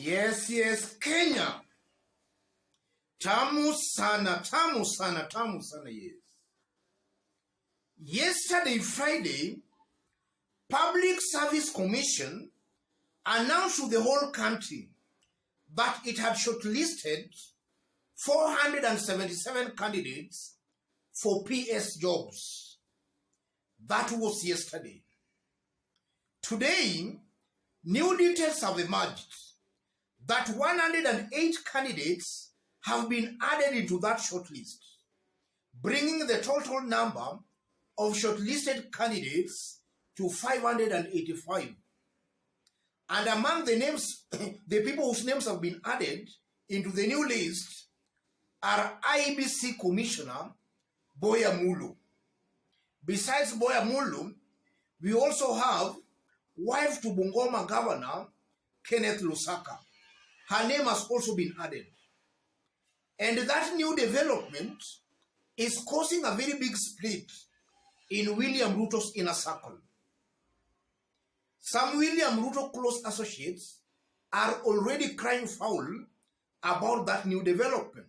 Yes, Kenya. Tamu sana, yes. Yesterday, Friday, Public Service Commission announced to the whole country that it had shortlisted 477 candidates for PS jobs. That was yesterday. Today, new details have emerged that 108 candidates have been added into that shortlist, bringing the total number of shortlisted candidates to 585. And among the names, the people whose names have been added into the new list are IEBC Commissioner Boya Mulu. Besides Boya Mulu, we also have wife to Bungoma Governor Kenneth Lusaka. Her name has also been added. And that new development is causing a very big split in William Ruto's inner circle. Some William Ruto close associates are already crying foul about that new development.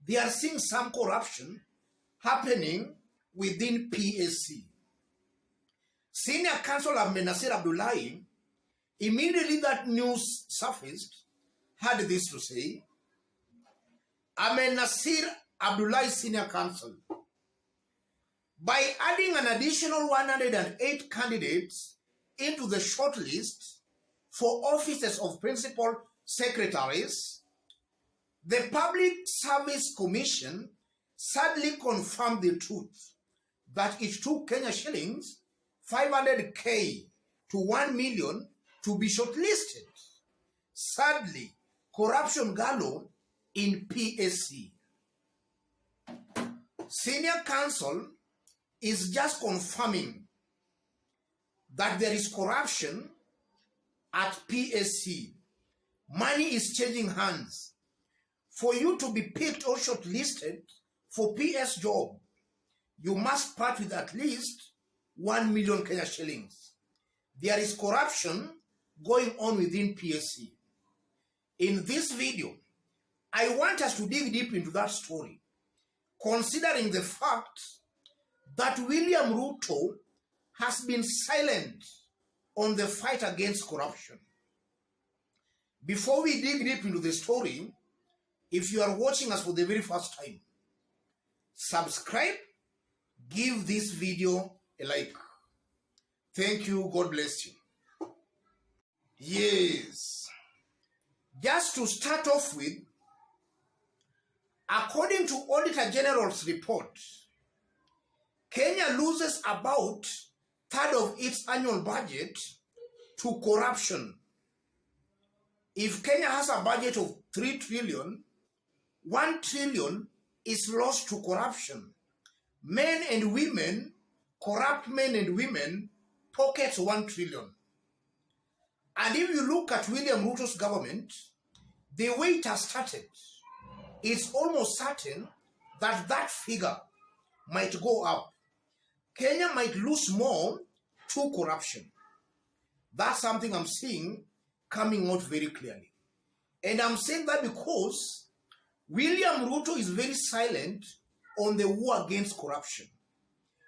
They are seeing some corruption happening within PSC. Senior Counsel Ahmednasir, immediately that news surfaced, had this to say: Ahmednasir, Senior Counsel, by adding an additional 108 candidates into the shortlist for offices of principal secretaries, the Public Service Commission sadly confirmed the truth that it took Kenya shillings 500K to 1 million to be shortlisted. Sadly, corruption galore in PSC. Senior Counsel is just confirming that there is corruption at PSC. Money is changing hands. For you to be picked or shortlisted for PS job, you must part with at least 1 million Kenya shillings. There is corruption going on within PSC. In this video, I want us to dig deep into that story, considering the fact that William Ruto has been silent on the fight against corruption. Before we dig deep into the story, if you are watching us for the very first time, subscribe, give this video a like. Thank you. God bless you. Yes. Just to start off with, according to Auditor General's report, Kenya loses about a third of its annual budget to corruption. If Kenya has a budget of 3 trillion, 1 trillion is lost to corruption. Men and women, corrupt men and women, pockets 1 trillion. And if you look at William Ruto's government, the way it has started, it's almost certain that that figure might go up. Kenya might lose more to corruption. That's something I'm seeing coming out very clearly. And I'm saying that because William Ruto is very silent on the war against corruption.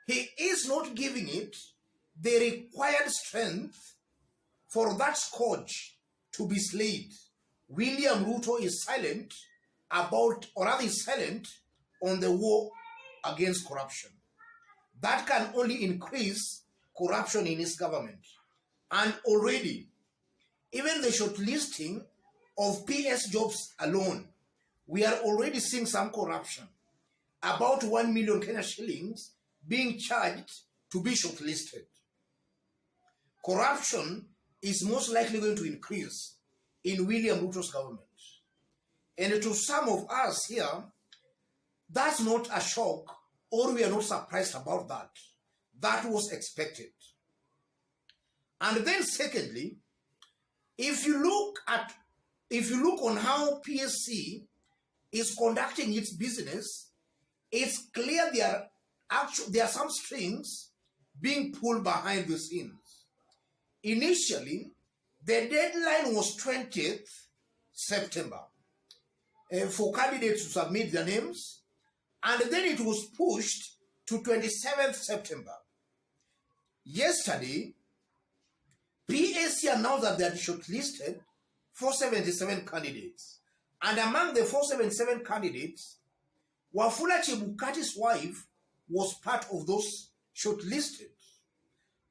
He is not giving it the required strength for that scourge to be slayed. William Ruto is silent about, or rather is silent on the war against corruption. That can only increase corruption in his government. And already, even the shortlisting of PS jobs alone, we are already seeing some corruption. About 1 million Kenya shillings being charged to be shortlisted. Corruption is most likely going to increase in William Ruto's government. And to some of us here, that's not a shock, or we are not surprised about that. That was expected. And then secondly, if you look on how PSC is conducting its business, it's clear there are some strings being pulled behind the scenes. Initially, The deadline was 20th September for candidates to submit their names, and then it was pushed to 27th September. Yesterday, PSC announced that they had shortlisted 477 candidates. And among the 477 candidates, Wafula Chebukati's wife was part of those shortlisted.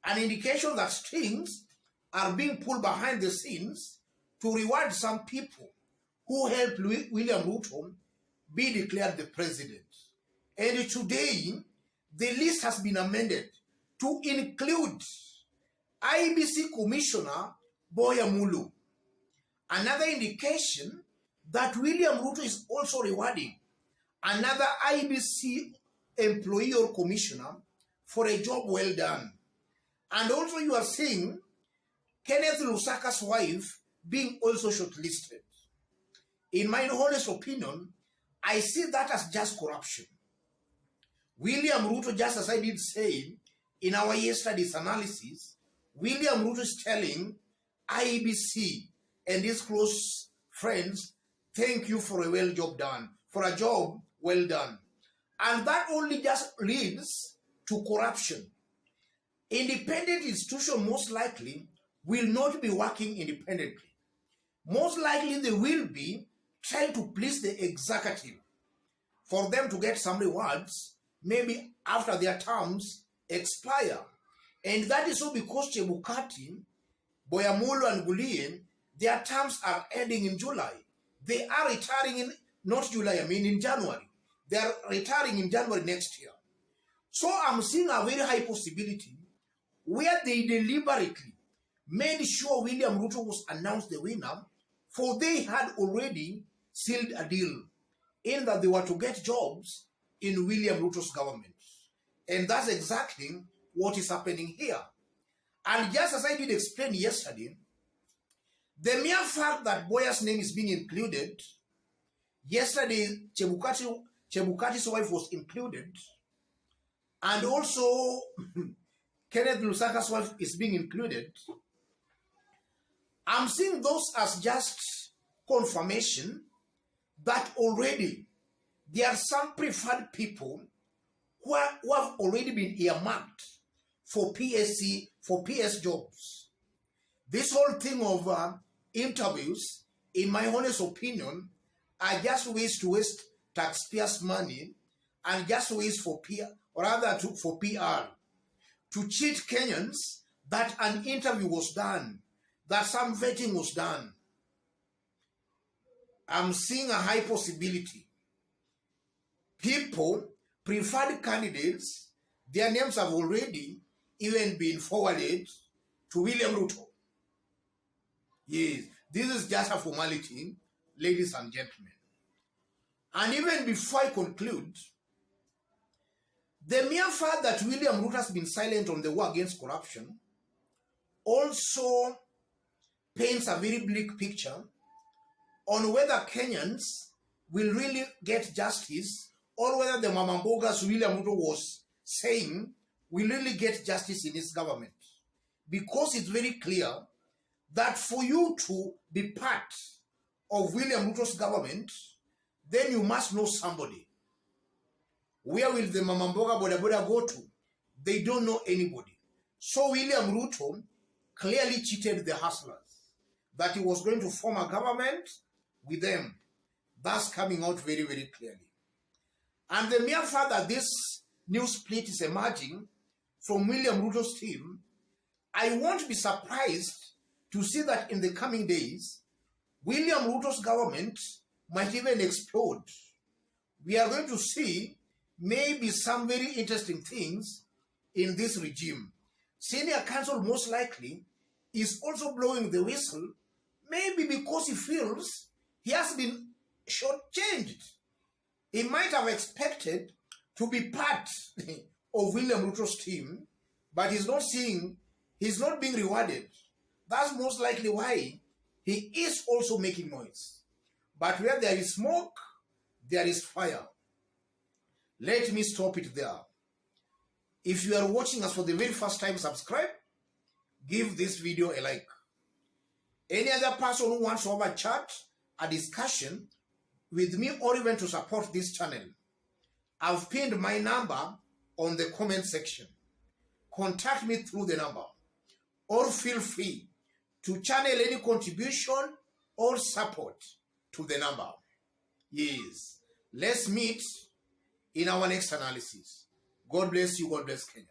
An indication that strings are being pulled behind the scenes to reward some people who helped William Ruto be declared the president. And today, the list has been amended to include IEBC Commissioner Boya Mulu. Another indication that William Ruto is also rewarding another IEBC employee or commissioner for a job well done. And also you are seeing Kenneth Lusaka's wife being also shortlisted. In my honest opinion, I see that as just corruption. William Ruto, just as I did say in our yesterday's analysis, William Ruto is telling IEBC and his close friends, thank you for a job well done. And that only just leads to corruption. Independent institutions most likely will not be working independently. Most likely they will be trying to please the executive for them to get some rewards, maybe after their terms expire. And that is so because Chebukati, Boya Mulu and Gulien, their terms are ending in July. They are retiring in January. They are retiring in January next year. So I'm seeing a very high possibility where they deliberately made sure William Ruto was announced the winner, for they had already sealed a deal in that they were to get jobs in William Ruto's government. And that's exactly what is happening here. And just as I did explain yesterday, the mere fact that Boya's name is being included, yesterday Chebukati's wife was included, and also Kenneth Lusaka's wife is being included, I'm seeing those as just confirmation that already there are some preferred people who have already been earmarked for PSC, for PS jobs. This whole thing of interviews, in my honest opinion, are just ways to waste taxpayers' money and just ways for PR, or rather for PR, to cheat Kenyans that an interview was done, that some vetting was done. I'm seeing a high possibility. People, preferred candidates, their names have already even been forwarded to William Ruto. Yes, this is just a formality, ladies and gentlemen. And even before I conclude, the mere fact that William Ruto has been silent on the war against corruption also paints a very bleak picture on whether Kenyans will really get justice, or whether the Mamambogas William Ruto was saying will really get justice in his government. Because it's very clear that for you to be part of William Ruto's government, then you must know somebody. Where will the Mamamboga Boda Boda go to? They don't know anybody. So William Ruto clearly cheated the hustlers that he was going to form a government with them. That's coming out very, very clearly. And the mere fact that this new split is emerging from William Ruto's team, I won't be surprised to see that in the coming days, William Ruto's government might even explode. We are going to see maybe some very interesting things in this regime. Senior counsel most likely is also blowing the whistle, maybe because he feels he has been shortchanged. He might have expected to be part of William Ruto's team, but he's not being rewarded. That's most likely why he is also making noise. But where there is smoke, there is fire. Let me stop it there. If you are watching us for the very first time, subscribe. Give this video a like. Any other person who wants to have a chat, a discussion with me, or even to support this channel, I've pinned my number on the comment section. Contact me through the number, or feel free to channel any contribution or support to the number. Yes, let's meet in our next analysis. God bless you. God bless Kenya.